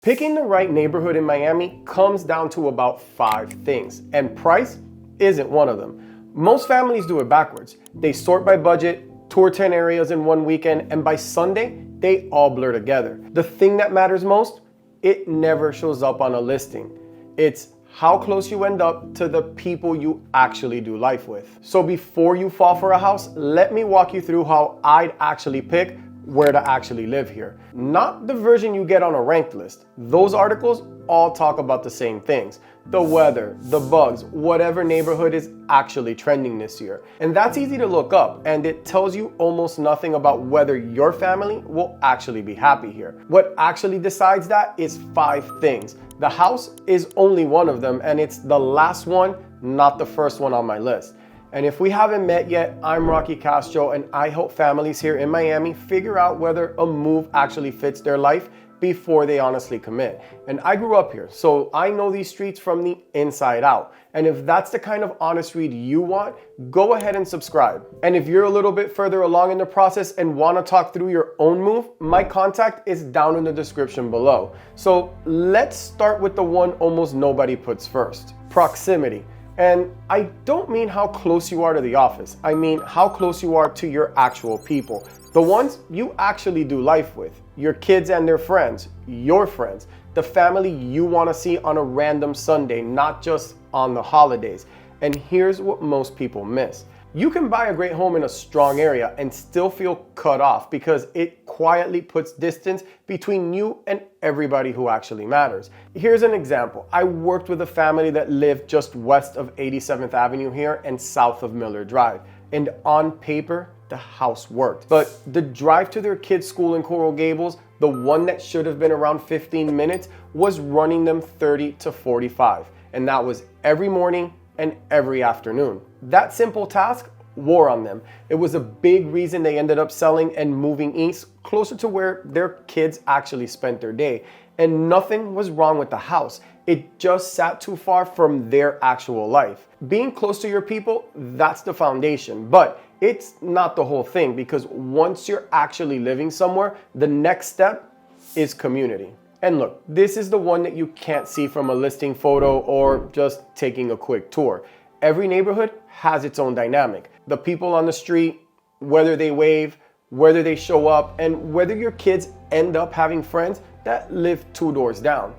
Picking the right neighborhood in Miami comes down to about 5 things, and price isn't one of them. Most families do it backwards. They sort by budget, tour 10 areas in one weekend, and by Sunday, they all blur together. The thing that matters most, it never shows up on a listing. It's how close you end up to the people you actually do life with. So before you fall for a house, let me walk you through how I'd actually pick where to actually live here. Not the version you get on a ranked list. Those articles all talk about the same things. The weather, the bugs, whatever neighborhood is actually trending this year. And that's easy to look up, and it tells you almost nothing about whether your family will actually be happy here. What actually decides that is 5 things. The house is only one of them, and it's the last one, not the first one on my list. And if we haven't met yet, I'm Roque Castro, and I help families here in Miami figure out whether a move actually fits their life before they honestly commit. And I grew up here, so I know these streets from the inside out. And if that's the kind of honest read you want, go ahead and subscribe. And if you're a little bit further along in the process and want to talk through your own move, my contact is down in the description below. So let's start with the one almost nobody puts first: proximity. And I don't mean how close you are to the office. I mean how close you are to your actual people. The ones you actually do life with. Your kids and their friends. Your friends. The family you want to see on a random Sunday, not just on the holidays. And here's what most people miss. You can buy a great home in a strong area and still feel cut off because it quietly puts distance between you and everybody who actually matters. Here's an example. I worked with a family that lived just west of 87th Avenue here and south of Miller Drive. And on paper, the house worked. But the drive to their kids' school in Coral Gables, the one that should have been around 15 minutes, was running them 30 to 45. And that was every morning and every afternoon. That simple task wore on them. It was a big reason they ended up selling and moving east, closer to where their kids actually spent their day. And nothing was wrong with the house. It just sat too far from their actual life. Being close to your people, that's the foundation. But it's not the whole thing, because once you're actually living somewhere, the next step is community. And look, this is the one that you can't see from a listing photo or just taking a quick tour. Every neighborhood has its own dynamic. The people on the street, whether they wave, whether they show up, and whether your kids end up having friends that live 2 doors down.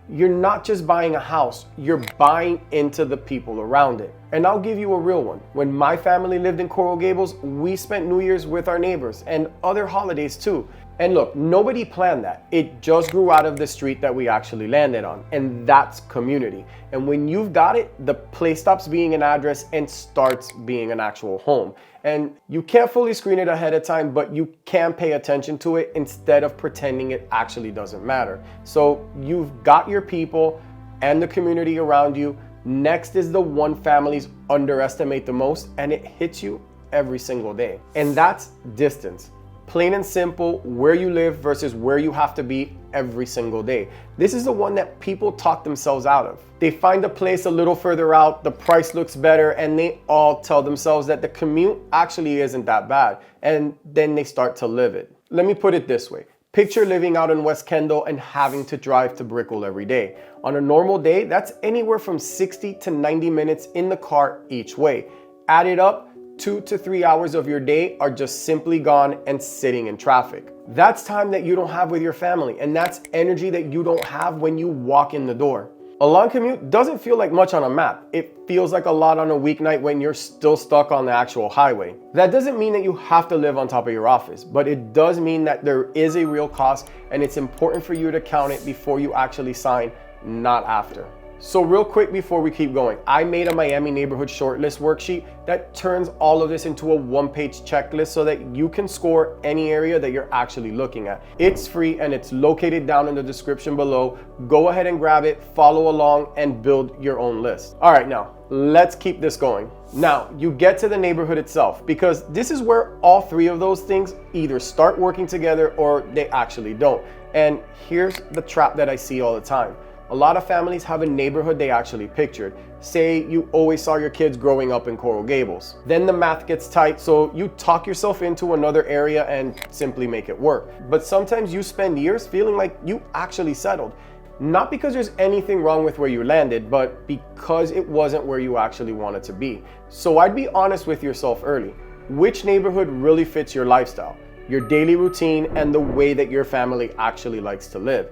You're not just buying a house, you're buying into the people around it. And I'll give you a real one. When my family lived in Coral Gables, we spent New Year's with our neighbors and other holidays too. And look, nobody planned that. It just grew out of the street that we actually landed on. And that's community. And when you've got it, the place stops being an address and starts being an actual home. And you can't fully screen it ahead of time, but you can pay attention to it instead of pretending it actually doesn't matter. So you've got your people and the community around you. Next is the one families underestimate the most, and it hits you every single day. And that's distance. Plain and simple, where you live versus where you have to be every single day. This is the one that people talk themselves out of. They find a place a little further out, the price looks better, and they all tell themselves that the commute actually isn't that bad. And then they start to live it. Let me put it this way. Picture living out in West Kendall and having to drive to Brickell every day. On a normal day, that's anywhere from 60 to 90 minutes in the car each way. Add it up, 2 to 3 hours of your day are just simply gone and sitting in traffic. That's time that you don't have with your family, and that's energy that you don't have when you walk in the door. A long commute doesn't feel like much on a map. It feels like a lot on a weeknight when you're still stuck on the actual highway. That doesn't mean that you have to live on top of your office, but it does mean that there is a real cost, and it's important for you to count it before you actually sign, not after. So real quick before we keep going, I made a Miami neighborhood shortlist worksheet that turns all of this into a 1-page checklist so that you can score any area that you're actually looking at. It's free and it's located down in the description below. Go ahead and grab it, follow along, and build your own list. All right, now let's keep this going. Now you get to the neighborhood itself, because this is where all 3 of those things either start working together or they actually don't. And here's the trap that I see all the time. A lot of families have a neighborhood they actually pictured. Say you always saw your kids growing up in Coral Gables. Then the math gets tight, so you talk yourself into another area and simply make it work. But sometimes you spend years feeling like you actually settled. Not because there's anything wrong with where you landed, but because it wasn't where you actually wanted to be. So I'd be honest with yourself early. Which neighborhood really fits your lifestyle, your daily routine, and the way that your family actually likes to live?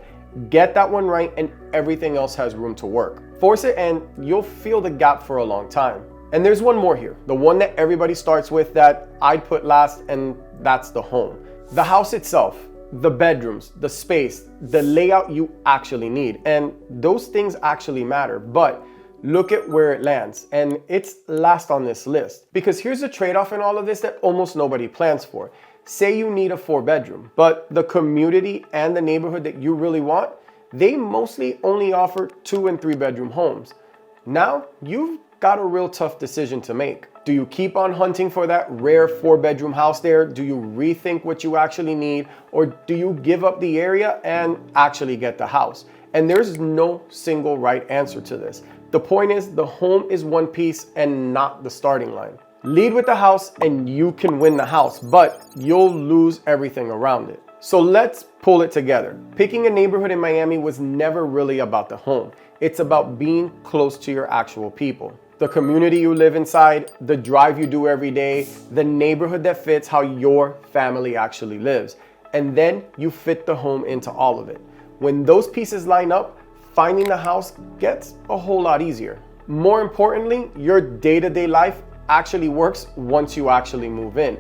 Get that one right and everything else has room to work. Force it and you'll feel the gap for a long time. And there's one more here, the one that everybody starts with that I'd put last, and that's the home. The house itself, the bedrooms, the space, the layout you actually need. And those things actually matter, but look at where it lands, and it's last on this list. Because here's the trade-off in all of this that almost nobody plans for. Say you need a 4-bedroom, but the community and the neighborhood that you really want, they mostly only offer 2 and 3-bedroom homes. Now, you've got a real tough decision to make. Do you keep on hunting for that rare 4-bedroom house there? Do you rethink what you actually need? Or do you give up the area and actually get the house? And there's no single right answer to this. The point is, the home is one piece and not the starting line. Lead with the house and you can win the house, but you'll lose everything around it. So let's pull it together. Picking a neighborhood in Miami was never really about the home. It's about being close to your actual people. The community you live inside, the drive you do every day, the neighborhood that fits how your family actually lives. And then you fit the home into all of it. When those pieces line up, finding the house gets a whole lot easier. More importantly, your day-to-day life actually works once you actually move in.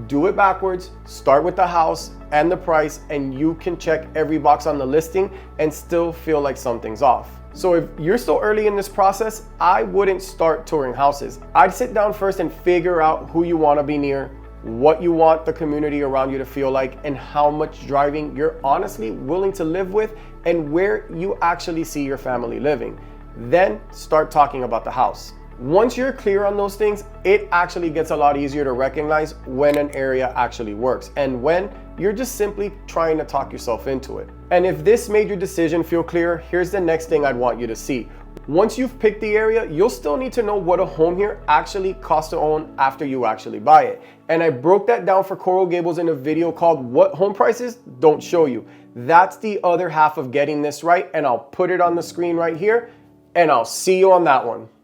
Do it backwards, start with the house and the price, and you can check every box on the listing and still feel like something's off. So if you're still early in this process, I wouldn't start touring houses. I'd sit down first and figure out who you want to be near, what you want the community around you to feel like, and how much driving you're honestly willing to live with, and where you actually see your family living. Then start talking about the house. Once you're clear on those things, it actually gets a lot easier to recognize when an area actually works and when you're just simply trying to talk yourself into it. And if this made your decision feel clear, here's the next thing I'd want you to see. Once you've picked the area, you'll still need to know what a home here actually costs to own after you actually buy it. And I broke that down for Coral Gables in a video called What Home Prices Don't Show You. That's the other half of getting this right, and I'll put it on the screen right here, and I'll see you on that one.